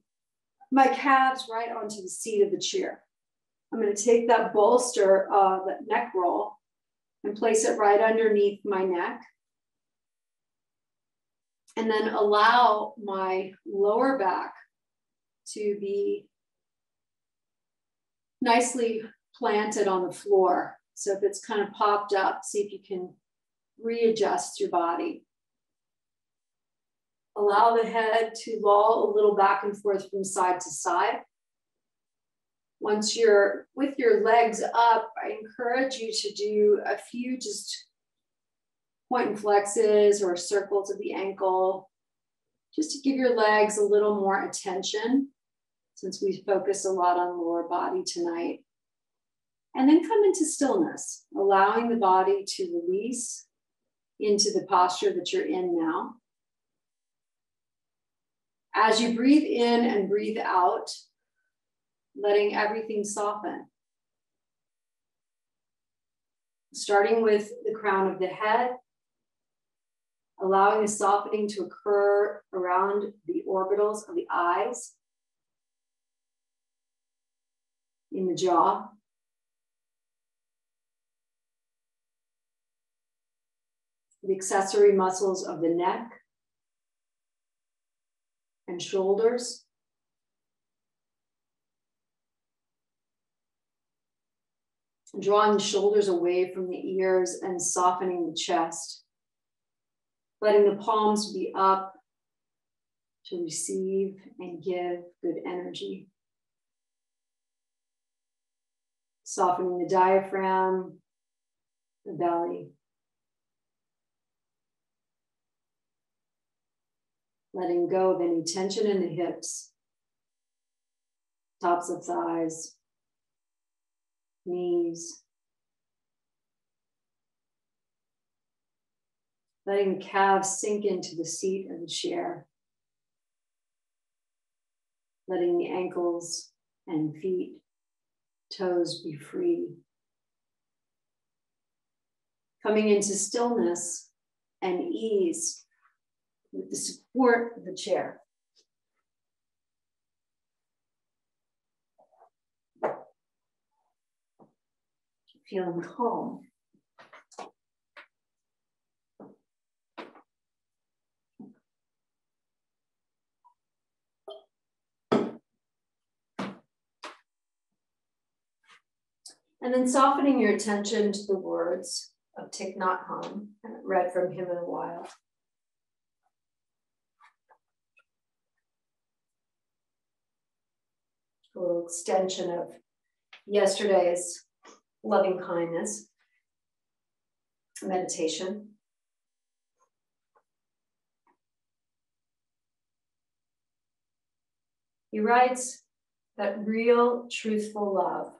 my calves right onto the seat of the chair. I'm going to take that bolster, that neck roll, and place it right underneath my neck. And then allow my lower back to be nicely planted on the floor. So if it's kind of popped up, see if you can readjust your body. Allow the head to loll a little back and forth from side to side. Once you're with your legs up, I encourage you to do a few just point and flexes or circles of the ankle, just to give your legs a little more attention, since we focus a lot on lower body tonight. And then come into stillness, allowing the body to release into the posture that you're in now. As you breathe in and breathe out, letting everything soften. Starting with the crown of the head, allowing the softening to occur around the orbitals of the eyes, in the jaw, the accessory muscles of the neck and shoulders, drawing the shoulders away from the ears and softening the chest. Letting the palms be up to receive and give good energy. Softening the diaphragm, the belly. Letting go of any tension in the hips, tops of thighs, knees. Letting the calves sink into the seat of the chair. Letting the ankles and feet, toes be free. Coming into stillness and ease with the support of the chair. Feeling calm. And then softening your attention to the words of Thich Nhat Hanh. I haven't read from him in a while. A little extension of yesterday's loving kindness meditation. He writes that real, truthful love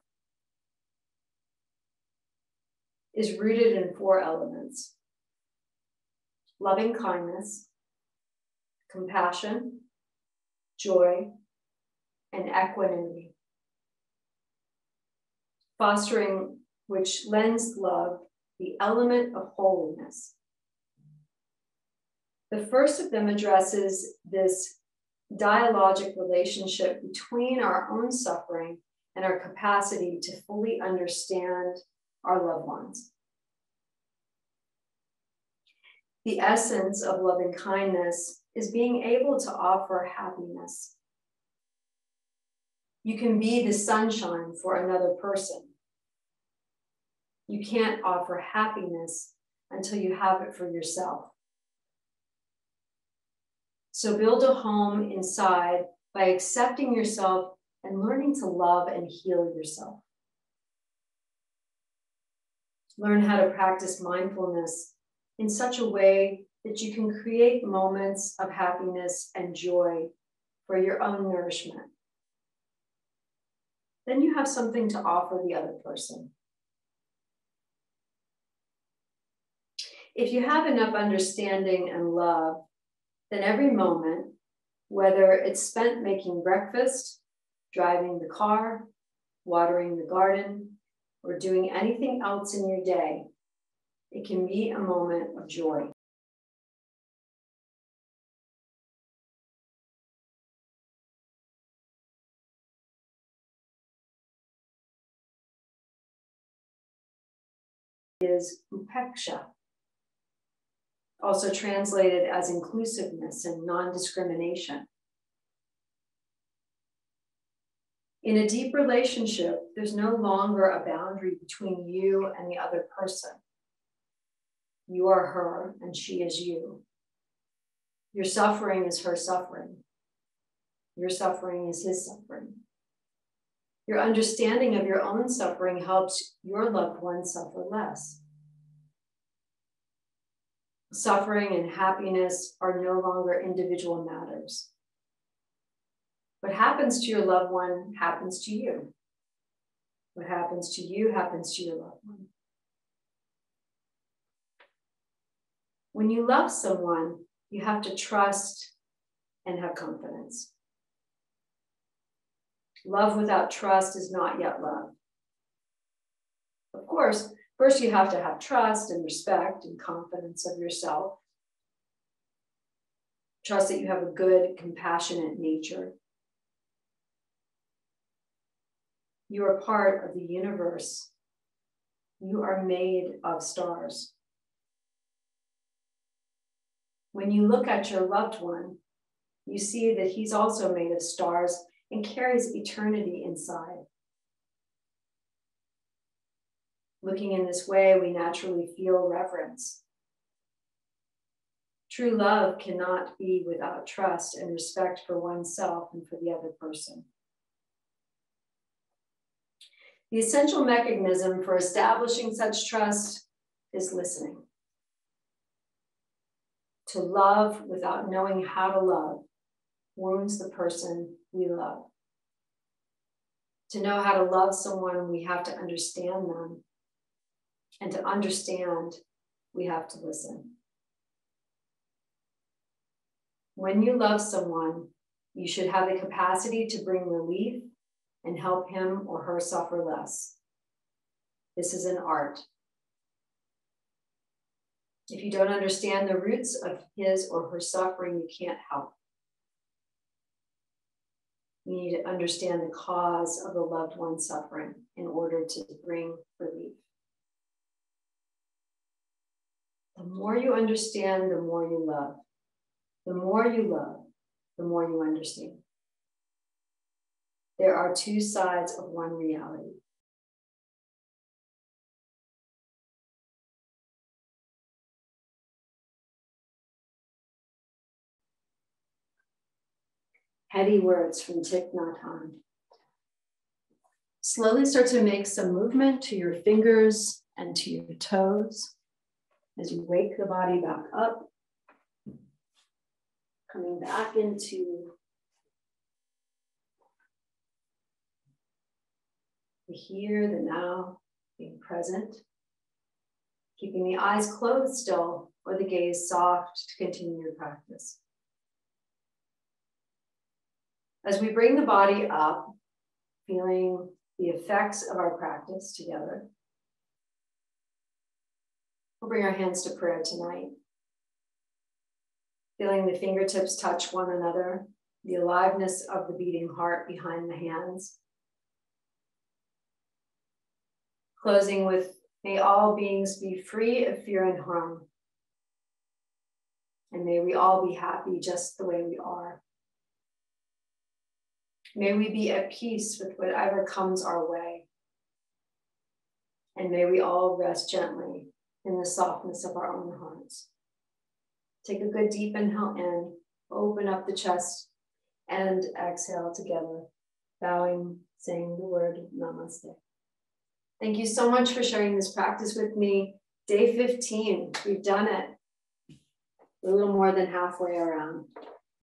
is rooted in 4 elements: loving kindness, compassion, joy, and equanimity, fostering which lends love the element of holiness. The first of them addresses this dialogic relationship between our own suffering and our capacity to fully understand our loved ones. The essence of loving kindness is being able to offer happiness. You can be the sunshine for another person. You can't offer happiness until you have it for yourself. So build a home inside by accepting yourself and learning to love and heal yourself. Learn how to practice mindfulness in such a way that you can create moments of happiness and joy for your own nourishment. Then you have something to offer the other person. If you have enough understanding and love, then every moment, whether it's spent making breakfast, driving the car, watering the garden, or doing anything else in your day, It can be a moment of joy. Is upeksha, also translated as inclusiveness and non-discrimination. In a deep relationship, there's no longer a boundary between you and the other person. You are her and she is you. Your suffering is her suffering. Your suffering is his suffering. Your understanding of your own suffering helps your loved one suffer less. Suffering and happiness are no longer individual matters. What happens to your loved one happens to you. What happens to you happens to your loved one. When you love someone, you have to trust and have confidence. Love without trust is not yet love. Of course, first you have to have trust and respect and confidence of yourself. Trust that you have a good, compassionate nature. You are part of the universe. You are made of stars. When you look at your loved one, you see that he's also made of stars and carries eternity inside. Looking in this way, we naturally feel reverence. True love cannot be without trust and respect for oneself and for the other person. The essential mechanism for establishing such trust is listening. To love without knowing how to love wounds the person we love. To know how to love someone, we have to understand them. And to understand, we have to listen. When you love someone, you should have the capacity to bring relief and help him or her suffer less. This is an art. If you don't understand the roots of his or her suffering, you can't help. You need to understand the cause of the loved one's suffering in order to bring relief. The more you understand, the more you love. The more you love, the more you understand. There are two sides of one reality. Heady words from Thich Nhat Hanh. Slowly start to make some movement to your fingers and to your toes as you wake the body back up, coming back into the here, the now, being present, keeping the eyes closed still or the gaze soft to continue your practice. As we bring the body up, feeling the effects of our practice together, we'll bring our hands to prayer tonight. Feeling the fingertips touch one another, the aliveness of the beating heart behind the hands. Closing with, may all beings be free of fear and harm. And may we all be happy just the way we are. May we be at peace with whatever comes our way. And may we all rest gently in the softness of our own hearts. Take a good deep inhale in, open up the chest, and exhale together, bowing, saying the word namaste. Thank you so much for sharing this practice with me. Day 15, we've done it. We're a little more than halfway around.